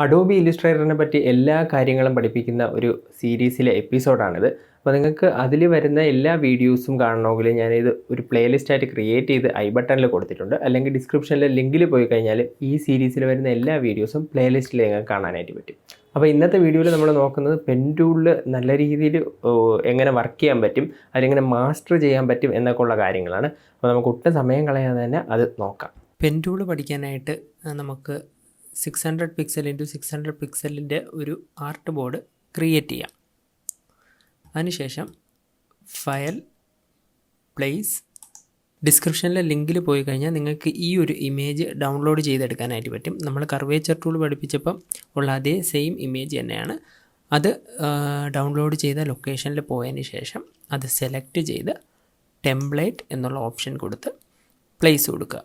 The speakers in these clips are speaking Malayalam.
അഡോബി ഇല്ലുസ്ട്രേറ്ററിനെ പറ്റി എല്ലാ കാര്യങ്ങളും പഠിപ്പിക്കുന്ന ഒരു സീരീസിലെ എപ്പിസോഡാണിത്. അപ്പോൾ നിങ്ങൾക്ക് അതിൽ വരുന്ന എല്ലാ വീഡിയോസും കാണണമെങ്കിൽ ഞാനിത് ഒരു പ്ലേലിസ്റ്റായിട്ട് ക്രിയേറ്റ് ചെയ്ത് ഐ ബട്ടണിൽ കൊടുത്തിട്ടുണ്ട്. അല്ലെങ്കിൽ ഡിസ്ക്രിപ്ഷനിലെ ലിങ്കിൽ പോയി കഴിഞ്ഞാൽ ഈ സീരീസിൽ വരുന്ന എല്ലാ വീഡിയോസും പ്ലേലിസ്റ്റിൽ നിങ്ങൾക്ക് കാണാനായിട്ട് പറ്റും. അപ്പോൾ ഇന്നത്തെ വീഡിയോയിൽ നമ്മൾ നോക്കുന്നത് പെൻ ടൂളിൽ നല്ല രീതിയിൽ എങ്ങനെ വർക്ക് ചെയ്യാൻ പറ്റും, അതിലെങ്ങനെ മാസ്റ്റർ ചെയ്യാൻ പറ്റും എന്നൊക്കെ ഉള്ള കാര്യങ്ങളാണ്. അപ്പോൾ നമുക്ക് ഒട്ടും സമയം കളയാതെ തന്നെ അത് നോക്കാം. പെൻ ടൂൾ പഠിക്കാനായിട്ട് നമുക്ക് 600 പിക്സൽ ഇൻറ്റു 600 പിക്സലിൻ്റെ ഒരു ആർട്ട് ബോർഡ് ക്രിയേറ്റ് ചെയ്യാം. അതിനുശേഷം ഫയൽ, പ്ലേസ്, ഡിസ്ക്രിപ്ഷനിലെ ലിങ്കിൽ പോയി കഴിഞ്ഞാൽ നിങ്ങൾക്ക് ഈ ഒരു ഇമേജ് ഡൗൺലോഡ് ചെയ്തെടുക്കാനായിട്ട് പറ്റും. നമ്മൾ കർവേച്ചർ ടൂൾ പഠിപ്പിച്ചപ്പം ഉള്ള അതേ സെയിം ഇമേജ് തന്നെയാണ്. അത് ഡൗൺലോഡ് ചെയ്ത ലൊക്കേഷനിൽ പോയതിന് ശേഷം അത് സെലക്ട് ചെയ്ത് ടെംപ്ലേറ്റ് എന്നുള്ള ഓപ്ഷൻ കൊടുത്ത് പ്ലേസ് കൊടുക്കുക.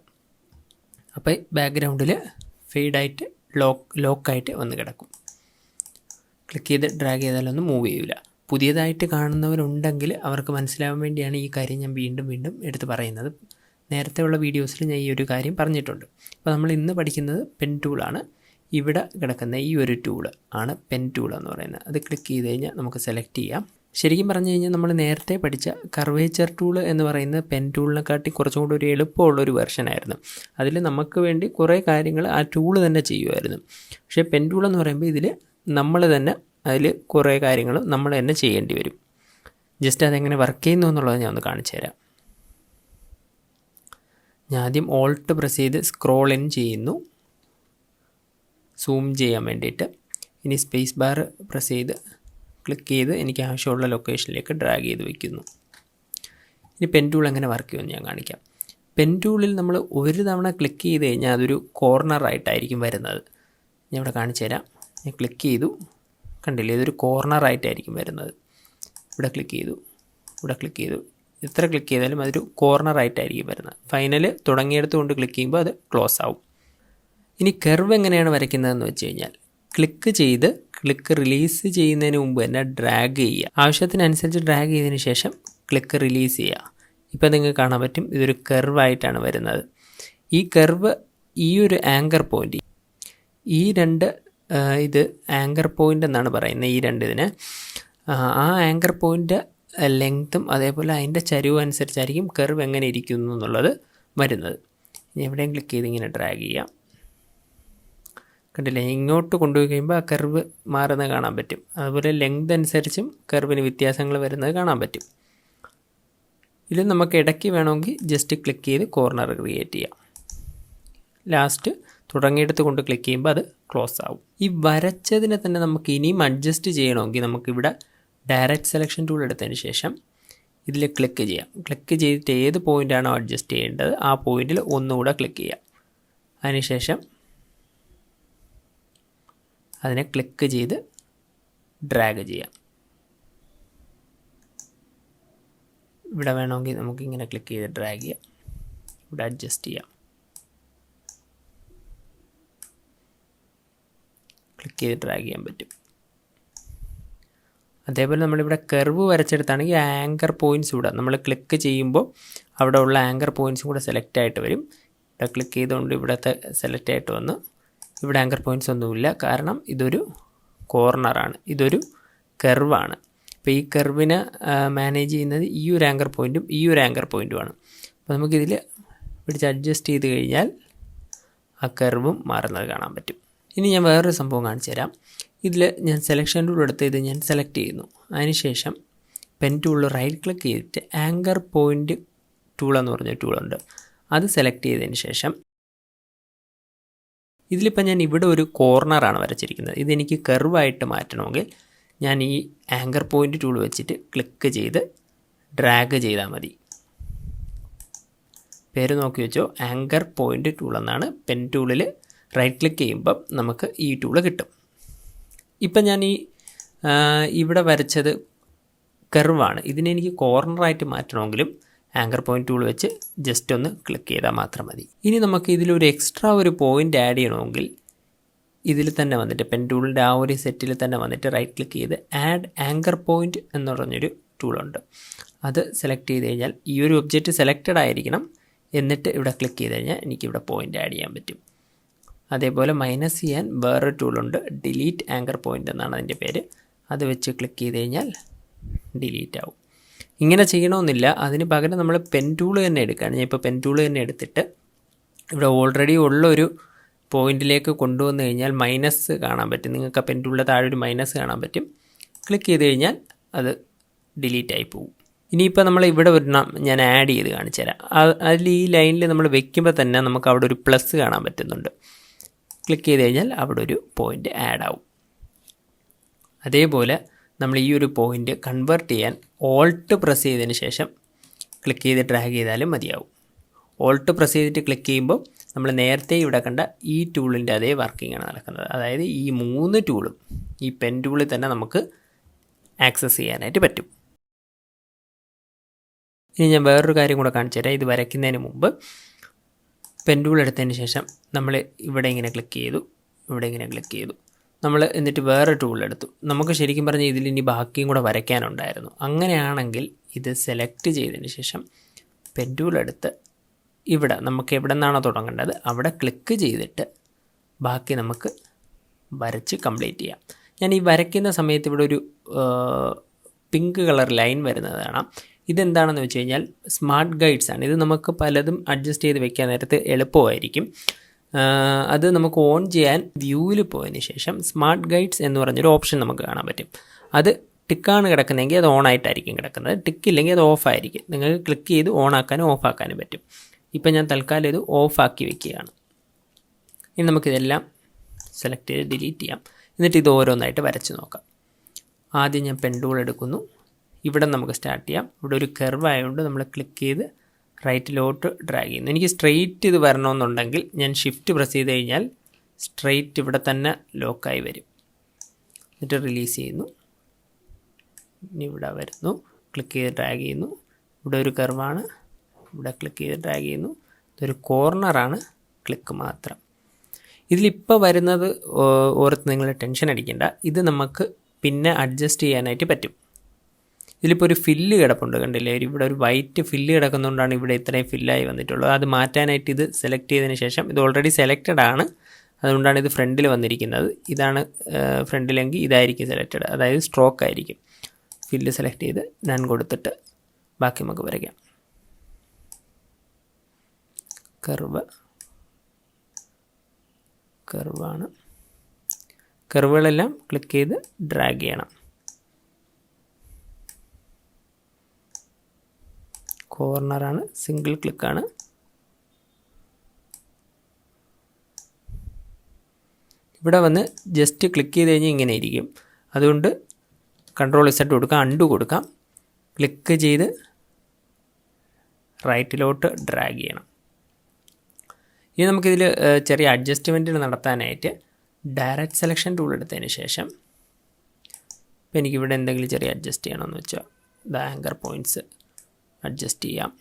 അപ്പോൾ ബാക്ക്ഗ്രൗണ്ടിൽ ഫെയ്ഡായിട്ട് ലോക്കായിട്ട് വന്ന് കിടക്കും. ക്ലിക്ക് ചെയ്ത് ഡ്രാഗ് ചെയ്താലൊന്നും മൂവ് ചെയ്യില്ല. പുതിയതായിട്ട് കാണുന്നവരുണ്ടെങ്കിൽ അവർക്ക് മനസ്സിലാവാൻ വേണ്ടിയാണ് ഈ കാര്യം ഞാൻ വീണ്ടും എടുത്ത് പറയുന്നത്. നേരത്തെ ഉള്ള വീഡിയോസിൽ ഞാൻ ഈ ഒരു കാര്യം പറഞ്ഞിട്ടുണ്ട്. അപ്പോൾ നമ്മൾ ഇന്ന് പഠിക്കുന്നത് പെൻ ടൂളാണ്. ഇവിടെ കിടക്കുന്ന ഈ ഒരു ടൂള് ആണ് പെൻ ടൂൾ എന്ന് പറയുന്നത്. അത് ക്ലിക്ക് ചെയ്ത് കഴിഞ്ഞാൽ നമുക്ക് സെലക്ട് ചെയ്യാം. ശരിക്കും പറഞ്ഞു കഴിഞ്ഞാൽ നമ്മൾ നേരത്തെ പഠിച്ച കർവേച്ചർ ടൂൾ എന്ന് പറയുന്ന പെൻ ടൂളിനെക്കാട്ടി കുറച്ചും കൂടി ഒരു എളുപ്പമുള്ളൊരു വെർഷനായിരുന്നു. അതിൽ നമുക്ക് വേണ്ടി കുറേ കാര്യങ്ങൾ ആ ടൂൾ തന്നെ ചെയ്യുമായിരുന്നു. പക്ഷേ പെൻ ടൂൾ എന്ന് പറയുമ്പോൾ ഇതിൽ നമ്മൾ തന്നെ അതിൽ കുറേ കാര്യങ്ങൾ നമ്മൾ തന്നെ ചെയ്യേണ്ടി വരും. ജസ്റ്റ് അതെങ്ങനെ വർക്ക് ചെയ്യുന്നു എന്നുള്ളത് ഞാൻ ഒന്ന് കാണിച്ചു തരാം. ഞാൻ ആദ്യം ഓൾട്ട് പ്രസ് ചെയ്ത് സ്ക്രോൾ ഇൻ ചെയ്യുന്നു, സൂം ചെയ്യാൻ വേണ്ടിയിട്ട്. ഇനി സ്പേസ് ബാർ പ്രസ് ചെയ്ത് ക്ലിക്ക് ചെയ്ത് എനിക്ക് ആവശ്യമുള്ള ലൊക്കേഷനിലേക്ക് ഡ്രാഗ് ചെയ്ത് വയ്ക്കുന്നു. ഇനി പെൻ ടൂൾ എങ്ങനെ വർക്ക് ചെയ്യുമെന്ന് ഞാൻ കാണിക്കാം. പെൻ ടൂളിൽ നമ്മൾ ഒരു തവണ ക്ലിക്ക് ചെയ്ത് കഴിഞ്ഞാൽ അതൊരു കോർണറായിട്ടായിരിക്കും വരുന്നത്. ഞാൻ ഇവിടെ കാണിച്ചു തരാം. ഞാൻ ക്ലിക്ക് ചെയ്തു, കണ്ടില്ലേ, ഇതൊരു കോർണറായിട്ടായിരിക്കും വരുന്നത്. ഇവിടെ ക്ലിക്ക് ചെയ്തു, ഇവിടെ ക്ലിക്ക് ചെയ്തു. എത്ര ക്ലിക്ക് ചെയ്താലും അതൊരു കോർണറായിട്ടായിരിക്കും വരുന്നത്. ഫൈനൽ തുടങ്ങിയെടുത്ത് കൊണ്ട് ക്ലിക്ക് ചെയ്യുമ്പോൾ അത് ക്ലോസ് ആവും. ഇനി കർവ് എങ്ങനെയാണ് വരയ്ക്കുന്നതെന്ന് വെച്ച് കഴിഞ്ഞാൽ ക്ലിക്ക് റിലീസ് ചെയ്യുന്നതിന് മുമ്പ് തന്നെ ഡ്രാഗ് ചെയ്യുക. ആവശ്യത്തിനനുസരിച്ച് ഡ്രാഗ് ചെയ്തതിന് ശേഷം ക്ലിക്ക് റിലീസ് ചെയ്യുക. ഇപ്പോൾ നിങ്ങൾക്ക് കാണാൻ പറ്റും ഇതൊരു കർവായിട്ടാണ് വരുന്നത്. ഈ കർവ്, ഈ ഒരു ആങ്കർ പോയിൻ്റ്, ഈ രണ്ട് ഇത് ആങ്കർ പോയിൻ്റ് എന്നാണ് പറയുന്നത്. ഈ രണ്ടിതിന് ആ ആങ്കർ പോയിൻ്റ് ലെങ്ത്തും അതേപോലെ അതിൻ്റെ ചരിവും അനുസരിച്ചായിരിക്കും കർവ് എങ്ങനെ ഇരിക്കുന്നു എന്നുള്ളത് വരുന്നത്. ഇനി എവിടെയും ക്ലിക്ക് ചെയ്ത് ഇങ്ങനെ ഡ്രാഗ് ചെയ്യാം. കണ്ടില്ലേ, ഇങ്ങോട്ട് കൊണ്ടുപോയി കഴിയുമ്പോൾ ആ കർവ് മാറുന്നത് കാണാൻ പറ്റും. അതുപോലെ ലെങ്ത് അനുസരിച്ചും കർവിന് വ്യത്യാസങ്ങൾ വരുന്നത് കാണാൻ പറ്റും. ഇത് നമുക്ക് ഇടയ്ക്ക് വേണമെങ്കിൽ ജസ്റ്റ് ക്ലിക്ക് ചെയ്ത് കോർണർ ക്രിയേറ്റ് ചെയ്യാം. ലാസ്റ്റ് തുടങ്ങിയെടുത്ത് കൊണ്ട് ക്ലിക്ക് ചെയ്യുമ്പോൾ അത് ക്ലോസ് ആവും. ഈ വരച്ചതിനെ തന്നെ നമുക്ക് ഇനിയും അഡ്ജസ്റ്റ് ചെയ്യണമെങ്കിൽ നമുക്കിവിടെ ഡയറക്റ്റ് സെലക്ഷൻ ടൂൾ എടുത്തതിന് ശേഷം ഇതിൽ ക്ലിക്ക് ചെയ്യാം. ക്ലിക്ക് ചെയ്തിട്ട് ഏത് പോയിൻ്റാണോ അഡ്ജസ്റ്റ് ചെയ്യേണ്ടത് ആ പോയിൻറ്റിൽ ഒന്നുകൂടെ ക്ലിക്ക് ചെയ്യാം. അതിനുശേഷം അതിനെ ക്ലിക്ക് ചെയ്ത് ഡ്രാഗ് ചെയ്യാം. ഇവിടെ വേണമെങ്കിൽ നമുക്കിങ്ങനെ ക്ലിക്ക് ചെയ്ത് ഡ്രാഗ് ചെയ്യാം. ഇവിടെ അഡ്ജസ്റ്റ് ചെയ്യാം. ക്ലിക്ക് ചെയ്ത് ഡ്രാഗ് ചെയ്യാൻ പറ്റും. അതേപോലെ നമ്മളിവിടെ കർവ് വരച്ചെടുത്താണെങ്കിൽ ആങ്കർ പോയിൻറ്റ്സ് ഇവിടെ നമ്മൾ ക്ലിക്ക് ചെയ്യുമ്പോൾ അവിടെ ഉള്ള ആങ്കർ പോയിൻറ്റ്സും കൂടെ സെലക്ട് ആയിട്ട് വരും. ഇവിടെ ക്ലിക്ക് ചെയ്തുകൊണ്ട് ഇവിടുത്തെ സെലക്ട് ആയിട്ട് വന്ന് ഇവിടെ ആങ്കർ പോയിൻറ്റ്സ് ഒന്നുമില്ല, കാരണം ഇതൊരു കോർണറാണ്, ഇതൊരു കർവാണ്. അപ്പോൾ ഈ കർവിനെ മാനേജ് ചെയ്യുന്നത് ഈ ഒരു ആങ്കർ പോയിൻറ്റും ഈ ഒരു ആങ്കർ പോയിൻറ്റുമാണ്. അപ്പോൾ നമുക്കിതിൽ പിടിച്ച് അഡ്ജസ്റ്റ് ചെയ്ത് കഴിഞ്ഞാൽ ആ കർവും മാറുന്നത് കാണാൻ പറ്റും. ഇനി ഞാൻ വേറൊരു സംഭവം കാണിച്ചു തരാം. ഇതിൽ ഞാൻ സെലക്ഷൻ ടൂൾ എടുത്ത് ഇത് ഞാൻ സെലക്ട് ചെയ്യുന്നു. അതിനുശേഷം പെൻ ടൂളിൽ റൈറ്റ് ക്ലിക്ക് ചെയ്തിട്ട് ആങ്കർ പോയിൻറ്റ് ടൂൾ എന്ന് പറഞ്ഞ ടൂളുണ്ട്, അത് സെലക്ട് ചെയ്തതിന് ശേഷം ഇതിലിപ്പോൾ ഞാൻ ഇവിടെ ഒരു കോർണറാണ് വരച്ചിരിക്കുന്നത്. ഇതെനിക്ക് കർവായിട്ട് മാറ്റണമെങ്കിൽ ഞാൻ ഈ ആങ്കർ പോയിൻറ്റ് ടൂൾ വെച്ചിട്ട് ക്ലിക്ക് ചെയ്ത് ഡ്രാഗ് ചെയ്താൽ മതി. പേര് നോക്കി വെച്ചോ, ആങ്കർ പോയിൻറ്റ് ടൂൾ എന്നാണ്. പെൻ ടൂളിൽ റൈറ്റ് ക്ലിക്ക് ചെയ്യുമ്പം നമുക്ക് ഈ ടൂള് കിട്ടും. ഇപ്പം ഞാൻ ഈ ഇവിടെ വരച്ചത് കർവാണ്. ഇതിനെ എനിക്ക് കോർണറായിട്ട് മാറ്റണമെങ്കിലും ആങ്കർ പോയിൻറ്റ് ടൂൾ വെച്ച് ജസ്റ്റ് ഒന്ന് ക്ലിക്ക് ചെയ്താൽ മാത്രം മതി. ഇനി നമുക്ക് ഇതിലൊരു എക്സ്ട്രാ ഒരു പോയിൻ്റ് ആഡ് ചെയ്യണമെങ്കിൽ ഇതിൽ തന്നെ വന്നിട്ട് പെൻ ടൂളിൻ്റെ ആ ഒരു സെറ്റിൽ തന്നെ വന്നിട്ട് റൈറ്റ് ക്ലിക്ക് ചെയ്ത് ആഡ് ആങ്കർ പോയിൻറ്റ് എന്ന് പറഞ്ഞൊരു ടൂളുണ്ട്. അത് സെലക്ട് ചെയ്ത് കഴിഞ്ഞാൽ ഈ ഒരു ഒബ്ജക്റ്റ് സെലക്റ്റഡ് ആയിരിക്കണം. എന്നിട്ട് ഇവിടെ ക്ലിക്ക് ചെയ്ത് കഴിഞ്ഞാൽ എനിക്കിവിടെ പോയിൻ്റ് ആഡ് ചെയ്യാൻ പറ്റും. അതേപോലെ മൈനസ് ചെയ്യാൻ വേറൊരു ടൂളുണ്ട്, ഡിലീറ്റ് ആങ്കർ പോയിൻ്റ് എന്നാണ് അതിൻ്റെ പേര്. അത് വെച്ച് ക്ലിക്ക് ചെയ്ത് കഴിഞ്ഞാൽ ഡിലീറ്റ് ആവും. ഇങ്ങനെ ചെയ്യണമെന്നില്ല, അതിന് പകരം നമ്മൾ പെൻ ടൂൾ തന്നെ എടുക്കുകയാണ്. ഞാൻ ഇപ്പോൾ പെൻ ടൂൾ തന്നെ എടുത്തിട്ട് ഇവിടെ ഓൾറെഡി ഉള്ളൊരു പോയിന്റിലേക്ക് കൊണ്ടുവന്നു കഴിഞ്ഞാൽ മൈനസ് കാണാൻ പറ്റും. നിങ്ങൾക്ക് ആ പെൻ ടൂളിൻ്റെ താഴെ ഒരു മൈനസ് കാണാൻ പറ്റും. ക്ലിക്ക് ചെയ്ത് കഴിഞ്ഞാൽ അത് ഡിലീറ്റ് ആയി പോകും. ഇനിയിപ്പോൾ നമ്മൾ ഇവിടെ ഒരെണ്ണം ഞാൻ ആഡ് ചെയ്ത് കാണിച്ചു തരാം. അതിൽ ഈ ലൈനിൽ നമ്മൾ വെക്കുമ്പോൾ തന്നെ നമുക്ക് അവിടെ ഒരു പ്ലസ് കാണാൻ പറ്റുന്നുണ്ട്. ക്ലിക്ക് ചെയ്ത് കഴിഞ്ഞാൽ അവിടെ ഒരു പോയിൻ്റ് ആഡ് ആവും. അതേപോലെ നമ്മൾ ഈ ഒരു പോയിൻ്റ് കൺവേർട്ട് ചെയ്യാൻ ഓൾട്ട് പ്രസ് ചെയ്തതിന് ശേഷം ക്ലിക്ക് ചെയ്ത് ഡ്രാഗ് ചെയ്താലും മതിയാവും. ഓൾട്ട് പ്രസ് ചെയ്തിട്ട് ക്ലിക്ക് ചെയ്യുമ്പോൾ നമ്മൾ നേരത്തെ ഇവിടെ കണ്ട ഈ ടൂളിൻ്റെ അതേ വർക്കിംഗ് ആണ് നടക്കുന്നത്. അതായത് ഈ 3 ടൂളും ഈ പെൻ ടൂളിൽ തന്നെ നമുക്ക് ആക്സസ് ചെയ്യാനായിട്ട് പറ്റും. ഇനി ഞാൻ വേറൊരു കാര്യം കൂടെ കാണിച്ചു തരാം. ഇത് വരയ്ക്കുന്നതിന് മുമ്പ് പെൻ ടൂൾ എടുത്തതിന് ശേഷം നമ്മൾ ഇവിടെ ഇങ്ങനെ ക്ലിക്ക് ചെയ്തു, ഇവിടെ ഇങ്ങനെ ക്ലിക്ക് ചെയ്തു. നമ്മൾ എന്നിട്ട് വേറെ ടൂൾ എടുത്തു. നമുക്ക് ശരിക്കും പറഞ്ഞാൽ ഇതിൽ ഇനി ബാക്കിയും കൂടെ വരയ്ക്കാനുണ്ടായിരുന്നു. അങ്ങനെയാണെങ്കിൽ ഇത് സെലക്ട് ചെയ്തതിന് ശേഷം പെൻ ടൂൾ എടുത്ത് ഇവിടെ നമുക്ക് എവിടെ നിന്നാണോ തുടങ്ങേണ്ടത് അവിടെ ക്ലിക്ക് ചെയ്തിട്ട് ബാക്കി നമുക്ക് വരച്ച് കംപ്ലീറ്റ് ചെയ്യാം. ഞാൻ ഈ വരയ്ക്കുന്ന സമയത്ത് ഇവിടെ ഒരു പിങ്ക് കളർ ലൈൻ വരുന്നത് കാണാം. ഇതെന്താണെന്ന് വെച്ച് കഴിഞ്ഞാൽ സ്മാർട്ട് ഗൈഡ്സ് ആണ്. ഇത് നമുക്ക് പലതും അഡ്ജസ്റ്റ് ചെയ്ത് വെക്കാൻ നേരത്ത് എളുപ്പമായിരിക്കും. അത് നമുക്ക് ഓൺ ചെയ്യാൻ വ്യൂവിൽ പോയതിന് ശേഷം സ്മാർട്ട് ഗൈഡ്സ് എന്ന് പറഞ്ഞൊരു ഓപ്ഷൻ നമുക്ക് കാണാൻ പറ്റും. അത് ടിക്കാണ് കിടക്കുന്നതെങ്കിൽ അത് ഓൺ ആയിട്ടായിരിക്കും കിടക്കുന്നത്. ടിക്കില്ലെങ്കിൽ അത് ഓഫ് ആയിരിക്കും. നിങ്ങൾക്ക് ക്ലിക്ക് ചെയ്ത് ഓൺ ആക്കാനും ഓഫ് ആക്കാനും പറ്റും. ഇപ്പം ഞാൻ തൽക്കാലം ഇത് ഓഫ് ആക്കി വെക്കുകയാണ്. ഇനി നമുക്കിതെല്ലാം സെലക്ട് ചെയ്ത് ഡിലീറ്റ് ചെയ്യാം. എന്നിട്ട് ഇത് ഓരോന്നായിട്ട് വരച്ച് നോക്കാം. ആദ്യം ഞാൻ പെൻ ടൂൾ എടുക്കുന്നു. ഇവിടെ നമുക്ക് സ്റ്റാർട്ട് ചെയ്യാം. ഇവിടെ ഒരു കർവ് ആയതുകൊണ്ട് നമ്മൾ ക്ലിക്ക് ചെയ്ത് റൈറ്റിലോട്ട് ഡ്രാഗ് ചെയ്യുന്നു. എനിക്ക് സ്ട്രെയിറ്റ് ഇത് വരണമെന്നുണ്ടെങ്കിൽ ഞാൻ ഷിഫ്റ്റ് പ്രസ് ചെയ്ത് കഴിഞ്ഞാൽ സ്ട്രെയിറ്റ് ഇവിടെ തന്നെ ലോക്കായി വരും. എന്നിട്ട് റിലീസ് ചെയ്യുന്നു. ഇനി ഇവിടെ വരുന്നു, ക്ലിക്ക് ചെയ്ത് ഡ്രാഗ് ചെയ്യുന്നു. ഇവിടെ ഒരു കർവാണ്, ഇവിടെ ക്ലിക്ക് ചെയ്ത് ഡ്രാഗ് ചെയ്യുന്നു. ഇതൊരു കോർണറാണ്, ക്ലിക്ക് മാത്രം. ഇതിലിപ്പോൾ വരുന്നത് ഓർത്ത് നിങ്ങൾ ടെൻഷൻ അടിക്കേണ്ട. ഇത് നമുക്ക് പിന്നെ അഡ്ജസ്റ്റ് ചെയ്യാനായിട്ട് പറ്റും. ഇതിലിപ്പോൾ ഒരു ഫില്ല് കിടപ്പുണ്ട്, കണ്ടില്ലേ? ഇവിടെ ഒരു വൈറ്റ് ഫില്ല് കിടക്കുന്നതുകൊണ്ടാണ് ഇവിടെ ഇത്രയും ഫില്ലായി വന്നിട്ടുള്ളത്. അത് മാറ്റാനായിട്ട് ഇത് സെലക്ട് ചെയ്തതിന് ശേഷം, ഇത് ഓൾറെഡി സെലക്റ്റഡ് ആണ്, അതുകൊണ്ടാണ് ഇത് ഫ്രണ്ടിൽ വന്നിരിക്കുന്നത്. ഇതാണ് ഫ്രണ്ടിലെങ്കിൽ ഇതായിരിക്കും സെലക്റ്റഡ്, അതായത് സ്ട്രോക്ക് ആയിരിക്കും. ഫില്ല് സെലക്ട് ചെയ്ത് ഞാൻ കൊടുത്തിട്ട് ബാക്കി നമുക്ക് വരയ്ക്കാം. കർവാണ്. കർവുകളെല്ലാം ക്ലിക്ക് ചെയ്ത് ഡ്രാഗ് ചെയ്യണം. കോർണറാണ്, സിംഗിൾ ക്ലിക്കാണ്. ഇവിടെ വന്ന് ജസ്റ്റ് ക്ലിക്ക് ചെയ്ത് കഴിഞ്ഞാൽ ഇങ്ങനെ ഇരിക്കും. അതുകൊണ്ട് കൺട്രോൾ Z കൊടുക്കാം, അൺഡു കൊടുക്കാം. ക്ലിക്ക് ചെയ്ത് റൈറ്റിലോട്ട് ഡ്രാഗ് ചെയ്യണം. ഇനി നമുക്കിതിൽ ചെറിയ അഡ്ജസ്റ്റ്മെൻറ്റുകൾ നടത്താനായിട്ട് ഡയറക്റ്റ് സെലക്ഷൻ ടൂൾ എടുത്തതിന് ശേഷം ഇപ്പോൾ എനിക്കിവിടെ എന്തെങ്കിലും ചെറിയ അഡ്ജസ്റ്റ് ചെയ്യണമെന്ന് വെച്ചാൽ ദ ആങ്കർ പോയിൻറ്റ്സ് അഡ്ജസ്റ്റ് ചെയ്യാം.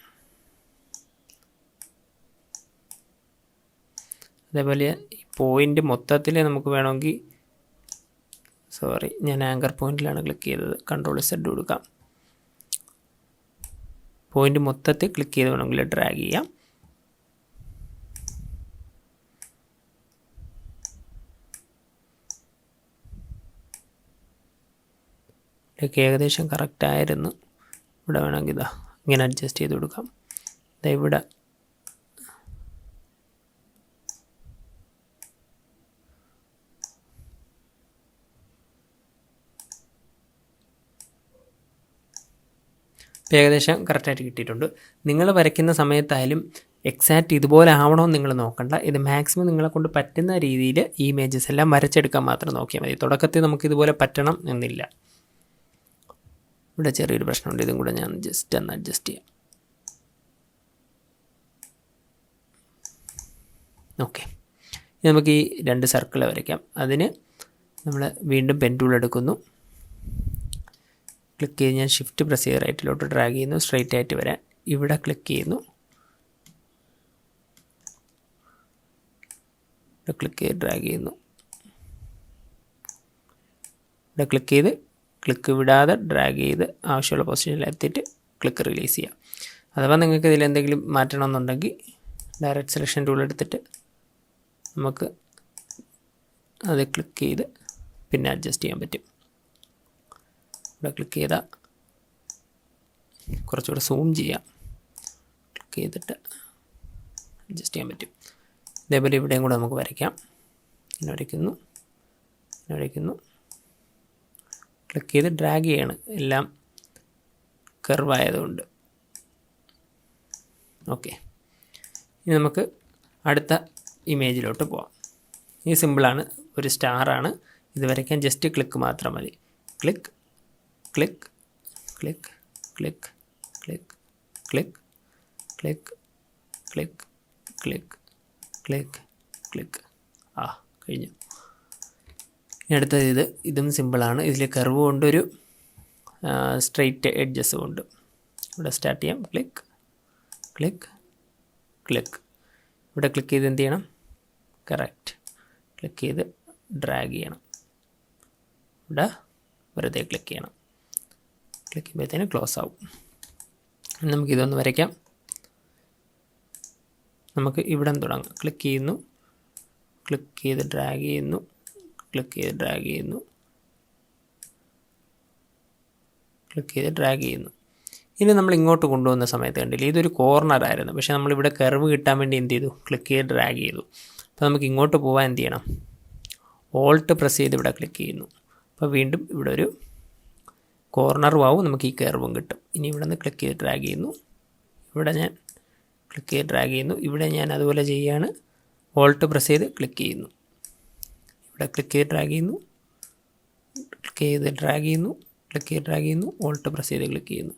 അതേപോലെ ഈ പോയിൻ്റ് മൊത്തത്തിൽ നമുക്ക് വേണമെങ്കിൽ, ഞാൻ ആങ്കർ പോയിൻറ്റിലാണ് ക്ലിക്ക് ചെയ്തത്, കൺട്രോൾ Z കൊടുക്കാം. പോയിൻ്റ് മൊത്തത്തിൽ ക്ലിക്ക് ചെയ്ത് വേണമെങ്കിൽ ഡ്രാഗ് ചെയ്യാം. ഇതൊക്കെ ഏകദേശം കറക്റ്റായിരുന്നു. ഇവിടെ വേണമെങ്കിൽ ഇതാ ഇങ്ങനെ അഡ്ജസ്റ്റ് ചെയ്ത് കൊടുക്കാം. ഇവിടെ ഏകദേശം കറക്റ്റായിട്ട് കിട്ടിയിട്ടുണ്ട്. നിങ്ങൾ വരയ്ക്കുന്ന സമയത്തായാലും എക്സാക്റ്റ് ഇതുപോലെ ആവണമെന്ന് നിങ്ങൾ നോക്കണ്ട. ഇത് മാക്സിമം നിങ്ങളെ കൊണ്ട് പറ്റുന്ന രീതിയിൽ ഈ ഇമേജസ് എല്ലാം വരച്ചെടുക്കാൻ മാത്രം നോക്കിയാൽ മതി. തുടക്കത്തിൽ നമുക്ക് ഇതുപോലെ പറ്റണം എന്നില്ല. ഇവിടെ ചെറിയൊരു പ്രശ്നമുണ്ട്, ഇതും കൂടെ ഞാൻ ജസ്റ്റ് ഒന്ന് അഡ്ജസ്റ്റ് ചെയ്യാം. ഓക്കെ, ഇനി നമുക്ക് ഈ 2 സർക്കിൾ വരയ്ക്കാം. അതിന് നമ്മൾ വീണ്ടും പെൻ ടൂൾ എടുക്കുന്നു. ക്ലിക്ക് ചെയ്ത് ഞാൻ ഷിഫ്റ്റ് പ്രസ് ചെയ്ത് റൈറ്റിലോട്ട് ഡ്രാഗ് ചെയ്യുന്നു, സ്ട്രെയിറ്റ് ആയിട്ട് വരാൻ. ഇവിടെ ക്ലിക്ക് ചെയ്യുന്നു, ഇവിടെ ക്ലിക്ക് ചെയ്ത് ഡ്രാഗ് ചെയ്യുന്നു, ഇവിടെ ക്ലിക്ക് ചെയ്ത് ക്ലിക്ക് വിടാതെ ഡ്രാഗ് ചെയ്ത് ആവശ്യമുള്ള പൊസിഷനിൽ എത്തിയിട്ട് ക്ലിക്ക് റിലീസ് ചെയ്യാം. അഥവാ നിങ്ങൾക്ക് ഇതിൽ എന്തെങ്കിലും മാറ്റണമെന്നുണ്ടെങ്കിൽ ഡയറക്റ്റ് സെലക്ഷൻ ടൂൾ എടുത്തിട്ട് നമുക്ക് അത് ക്ലിക്ക് ചെയ്ത് പിന്നെ അഡ്ജസ്റ്റ് ചെയ്യാൻ പറ്റും. ഇവിടെ ക്ലിക്ക് ചെയ്താൽ കുറച്ചുകൂടെ സൂം ചെയ്യാം. ക്ലിക്ക് ചെയ്തിട്ട് അഡ്ജസ്റ്റ് ചെയ്യാൻ പറ്റും. ഇതേപോലെ ഇവിടെയും കൂടെ നമുക്ക് വരയ്ക്കാം. ഇങ്ങനെ വരയ്ക്കുന്നു. ക്ലിക്ക് ചെയ്ത് ഡ്രാഗ് ചെയ്യാണ്, എല്ലാം കർവായതുകൊണ്ട്. ഓക്കെ, ഇനി നമുക്ക് അടുത്ത ഇമേജിലോട്ട് പോവാം. ഈ സിമ്പിളാണ്, ഒരു സ്റ്റാറാണ്. ഇത് വരയ്ക്കാൻ ജസ്റ്റ് ക്ലിക്ക് മാത്രം മതി. Click click click click click click click click click click click. കഴിഞ്ഞു. ഇനി അടുത്തത് ഇതും സിമ്പിളാണ്. ഇതിൽ കർവും ഉണ്ട്, ഒരു സ്ട്രെയിറ്റ് എഡ്ജസും ഉണ്ട്. ഇവിടെ സ്റ്റാർട്ട് ചെയ്യാം. Click click click. ഇവിടെ ക്ലിക്ക് ചെയ്ത് എന്ത് ചെയ്യണം? കറക്റ്റ് ക്ലിക്ക് ചെയ്ത് ഡ്രാഗ് ചെയ്യണം. ഇവിടെ വെറുതെ ക്ലിക്ക് ചെയ്യണം. ക്ലിക്ക് ചെയ്യുമ്പോഴത്തേന് ക്ലോസ് ആവും. നമുക്കിതൊന്ന് വരയ്ക്കാം. നമുക്ക് ഇവിടെ തുടങ്ങാം. ക്ലിക്ക് ചെയ്യുന്നു, ക്ലിക്ക് ചെയ്ത് ഡ്രാഗ് ചെയ്യുന്നു, ക്ലിക്ക് ചെയ്ത് ഡ്രാഗ് ചെയ്യുന്നു, ക്ലിക്ക് ചെയ്ത് ഡ്രാഗ് ചെയ്യുന്നു. ഇനി നമ്മൾ ഇങ്ങോട്ട് കൊണ്ടുവന്ന സമയത്ത് കണ്ടില്ലേ, ഇതൊരു കോർണറായിരുന്നു. പക്ഷേ നമ്മളിവിടെ കർവ് കിട്ടാൻ വേണ്ടി എന്ത് ചെയ്തു? ക്ലിക്ക് ചെയ്ത് ഡ്രാഗ് ചെയ്തു. അപ്പോൾ നമുക്ക് ഇങ്ങോട്ട് പോകാൻ എന്ത് ചെയ്യണം? ഓൾട്ട് പ്രസ് ചെയ്ത് ഇവിടെ ക്ലിക്ക് ചെയ്യുന്നു. അപ്പോൾ വീണ്ടും ഇവിടെ ഒരു കോർണറും ആവും, നമുക്ക് ഈ കർവും കിട്ടും. ഇനി ഇവിടെ നിന്ന് ക്ലിക്ക് ചെയ്ത് ഡ്രാഗ് ചെയ്യുന്നു. ഇവിടെ ഞാൻ ക്ലിക്ക് ചെയ്ത് ഡ്രാഗ് ചെയ്യുന്നു. ഇവിടെ ഞാൻ അതുപോലെ ചെയ്യുകയാണ്. ഓൾട്ട് പ്രസ് ചെയ്ത് ക്ലിക്ക് ചെയ്യുന്നു. ഇവിടെ ക്ലിക്ക് ചെയ്ത് ഡ്രാഗ് ചെയ്യുന്നു, ക്ലിക്ക് ചെയ്ത് ഡ്രാഗ് ചെയ്യുന്നു, ക്ലിക്ക് ചെയ്ത് ഡ്രാഗ് ചെയ്യുന്നു, ഓൾട്ട് പ്രസ് ചെയ്ത് ക്ലിക്ക് ചെയ്യുന്നു.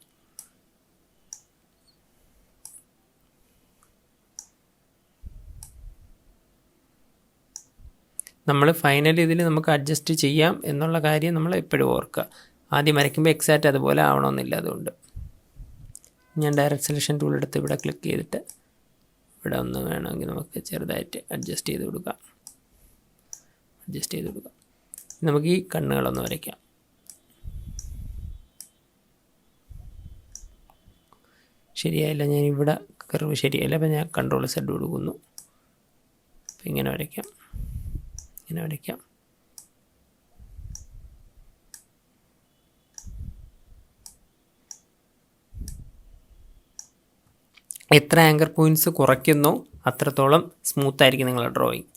നമ്മൾ ഫൈനലി ഇതിൽ നമുക്ക് അഡ്ജസ്റ്റ് ചെയ്യാം എന്നുള്ള കാര്യം നമ്മൾ എപ്പോഴും ഓർക്കുക. ആദ്യം വരയ്ക്കുമ്പോൾ എക്സാക്റ്റ് അതുപോലെ ആവണമെന്നില്ല. അതുകൊണ്ട് ഞാൻ ഡയറക്റ്റ് സെലക്ഷൻ ടൂൾ എടുത്ത് ഇവിടെ ക്ലിക്ക് ചെയ്തിട്ട് ഇവിടെ ഒന്ന് വേണമെങ്കിൽ നമുക്ക് ചെറുതായിട്ട് അഡ്ജസ്റ്റ് ചെയ്ത് കൊടുക്കാം. നമുക്ക് ഈ കണ്ണുകളൊന്ന് വരയ്ക്കാം. ശരിയായില്ല, ഞാൻ ഇവിടെ കർവ് ശരിയായില്ല. അപ്പോൾ ഞാൻ കൺട്രോൾ സെഡ് കൊടുക്കുന്നു. അപ്പോൾ ഇങ്ങനെ വരയ്ക്കാം. എത്ര ആങ്കർ പോയിൻറ്റ്സ് കുറയ്ക്കുന്നോ അത്രത്തോളം സ്മൂത്തായിരിക്കും നിങ്ങളുടെ ഡ്രോയിങ്.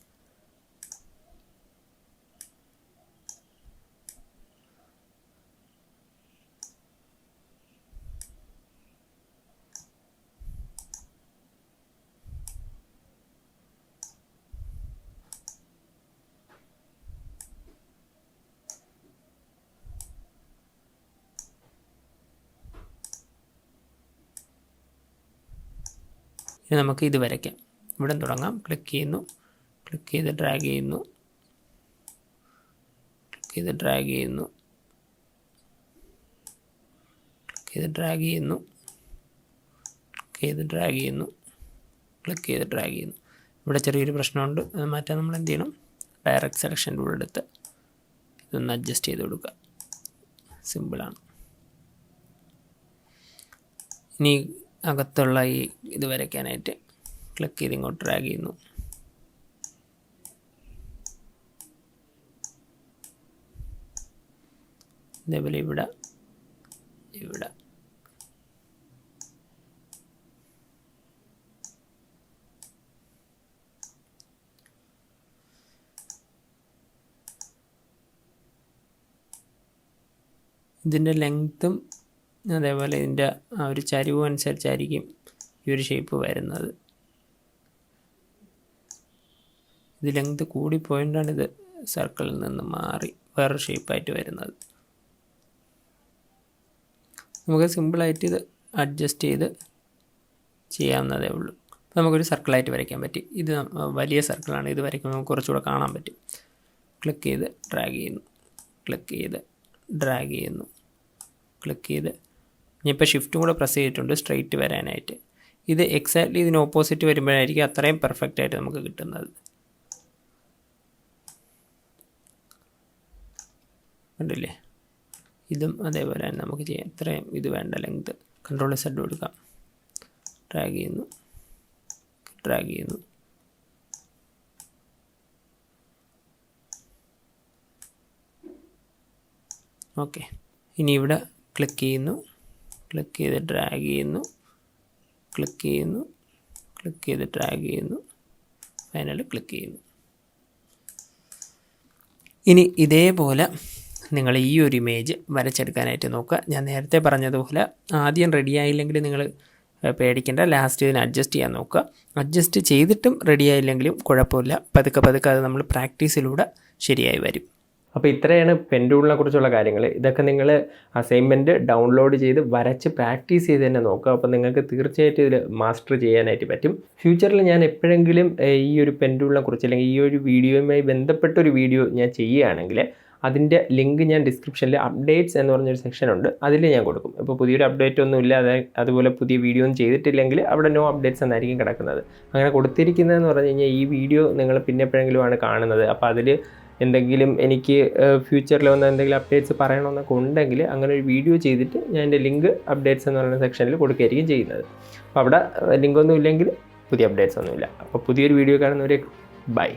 ഇനി നമുക്ക് ഇത് വരയ്ക്കാം. ഇവിടെ തുടങ്ങാം. ക്ലിക്ക് ചെയ്യുന്നു, ക്ലിക്ക് ചെയ്ത് ഡ്രാഗ് ചെയ്യുന്നു, ക്ലിക്ക് ചെയ്ത് ഡ്രാഗ് ചെയ്യുന്നു, ക്ലിക്ക് ചെയ്ത് ഡ്രാഗ് ചെയ്യുന്നു, ക്ലിക്ക് ചെയ്ത് ഡ്രാഗ് ചെയ്യുന്നു, ക്ലിക്ക് ചെയ്ത് ഡ്രാഗ് ചെയ്യുന്നു. ഇവിടെ ചെറിയൊരു പ്രശ്നമുണ്ട്, അത് മാറ്റാൻ നമ്മൾ എന്ത് ചെയ്യണം? ഡയറക്റ്റ് സെലക്ഷൻ ടൂൾ എടുത്ത് ഇതൊന്ന് അഡ്ജസ്റ്റ് ചെയ്ത് കൊടുക്കുക. സിമ്പിളാണ്. ഇനി അകത്തുള്ള ഈ ഇത് വരയ്ക്കാനായിട്ട് ക്ലിക്ക് ചെയ്ത് ഇങ്ങോട്ട് ഡ്രാഗ് ചെയ്യുന്നു. ഇതേപോലെ ഇവിടെ ഇതിൻ്റെ ലെങ്ത്തും അതേപോലെ ഇതിൻ്റെ ആ ഒരു ചരിവും അനുസരിച്ചായിരിക്കും ഈ ഒരു ഷേപ്പ് വരുന്നത്. ഇത് ലെങ്ത്ത് കൂടിപ്പോയിട്ടാണ് ഇത് സർക്കിളിൽ നിന്ന് മാറി വേറൊരു ഷേപ്പായിട്ട് വരുന്നത്. നമുക്ക് സിമ്പിളായിട്ട് ഇത് അഡ്ജസ്റ്റ് ചെയ്ത് ചെയ്യാവുന്നതേ ഉള്ളൂ. അപ്പോൾ നമുക്കൊരു സർക്കിളായിട്ട് വരയ്ക്കാൻ പറ്റും. ഇത് വലിയ സർക്കിളാണ്. ഇത് വരയ്ക്കുമ്പോൾ നമുക്ക് കുറച്ചുകൂടെ കാണാൻ പറ്റും. ക്ലിക്ക് ചെയ്ത് ഡ്രാഗ് ചെയ്യുന്നു, ക്ലിക്ക് ചെയ്ത് ഡ്രാഗ് ചെയ്യുന്നു, ക്ലിക്ക് ചെയ്ത് ഞാനിപ്പോൾ ഷിഫ്റ്റും കൂടെ പ്രസ് ചെയ്തിട്ടുണ്ട് സ്ട്രെയിറ്റ് വരാനായിട്ട്. ഇത് എക്സാക്ട്ലി ഇതിന് ഓപ്പോസിറ്റ് വരുമ്പോഴായിരിക്കും അത്രയും പെർഫെക്റ്റ് ആയിട്ട് നമുക്ക് കിട്ടുന്നത്. കണ്ടില്ലേ? ഇതും അതേപോലെ തന്നെ നമുക്ക് ചെയ്യാം. ഇത്രയും ഇത് വേണ്ട ലെങ്ത്. കൺട്രോൾ സെഡ് കൊടുക്കാം. ഡ്രാഗ് ചെയ്യുന്നു, ഡ്രാഗ് ചെയ്യുന്നു, ഓക്കെ, ഇനി ഇവിടെ ക്ലിക്ക് ചെയ്യുന്നു, ക്ലിക്ക് ചെയ്ത് ഡ്രാഗ് ചെയ്യുന്നു, ക്ലിക്ക് ചെയ്യുന്നു, ക്ലിക്ക് ചെയ്ത് ഡ്രാഗ് ചെയ്യുന്നു, ഫൈനൽ ക്ലിക്ക് ചെയ്യുന്നു. ഇനി ഇതേപോലെ നിങ്ങൾ ഈ ഒരു ഇമേജ് വരച്ചെടുക്കാനായിട്ട് നോക്കുക. ഞാൻ നേരത്തെ പറഞ്ഞതുപോലെ ആദ്യം റെഡി ആയില്ലെങ്കിൽ നിങ്ങൾ പേടിക്കേണ്ട, ലാസ്റ്റ് ഇതിന് അഡ്ജസ്റ്റ് ചെയ്യാൻ നോക്കുക. അഡ്ജസ്റ്റ് ചെയ്തിട്ടും റെഡി ആയില്ലെങ്കിലും കുഴപ്പമില്ല, പതുക്കെ പതുക്കെ അത് നമ്മൾ പ്രാക്ടീസിലൂടെ ശരിയായി വരും. അപ്പോൾ ഇത്രയാണ് പെൻ ടൂളിനെ കുറിച്ചുള്ള കാര്യങ്ങൾ. ഇതൊക്കെ നിങ്ങൾ അസൈൻമെൻറ്റ് ഡൗൺലോഡ് ചെയ്ത് വരച്ച് പ്രാക്ടീസ് ചെയ്ത് തന്നെ നോക്കുക. അപ്പോൾ നിങ്ങൾക്ക് തീർച്ചയായിട്ടും ഇതിൽ മാസ്റ്റർ ചെയ്യാനായിട്ട് പറ്റും. ഫ്യൂച്ചറിൽ ഞാൻ എപ്പോഴെങ്കിലും ഈ ഒരു പെൻ ടൂളിനെ കുറിച്ച് അല്ലെങ്കിൽ ഈ ഒരു വീഡിയോയുമായി ബന്ധപ്പെട്ടൊരു വീഡിയോ ഞാൻ ചെയ്യുകയാണെങ്കിൽ അതിൻ്റെ ലിങ്ക് ഞാൻ ഡിസ്ക്രിപ്ഷനിൽ അപ്ഡേറ്റ്സ് എന്ന് പറഞ്ഞൊരു സെക്ഷൻ ഉണ്ട്, അതിൽ ഞാൻ കൊടുക്കും. ഇപ്പോൾ പുതിയൊരു അപ്ഡേറ്റ് ഒന്നും ഇല്ല, അതുപോലെ പുതിയ വീഡിയോ ഒന്നും ചെയ്തിട്ടില്ലെങ്കിൽ അവിടെ നോ അപ്ഡേറ്റ്സ് എന്നായിരിക്കും കിടക്കുന്നത്. അങ്ങനെ കൊടുത്തിരിക്കുന്നതെന്ന് പറഞ്ഞു കഴിഞ്ഞാൽ ഈ വീഡിയോ നിങ്ങൾ പിന്നെ എപ്പോഴെങ്കിലും ആണ് കാണുന്നത്, അപ്പോൾ അതിൽ എന്തെങ്കിലും എനിക്ക് ഫ്യൂച്ചറിൽ വന്ന എന്തെങ്കിലും അപ്ഡേറ്റ്സ് പറയണമെന്നൊക്കെ ഉണ്ടെങ്കിൽ അങ്ങനെ ഒരു വീഡിയോ ചെയ്തിട്ട് ഞാൻ എൻ്റെ ലിങ്ക് അപ്ഡേറ്റ്സ് എന്ന് പറയുന്ന സെക്ഷനിൽ കൊടുക്കുകയായിരിക്കും ചെയ്യുന്നത്. അപ്പോൾ അവിടെ ലിങ്കൊന്നും ഇല്ലെങ്കിൽ പുതിയ അപ്ഡേറ്റ്സ് ഒന്നുമില്ല. അപ്പോൾ പുതിയൊരു വീഡിയോ കാണുന്നവരെ ബൈ.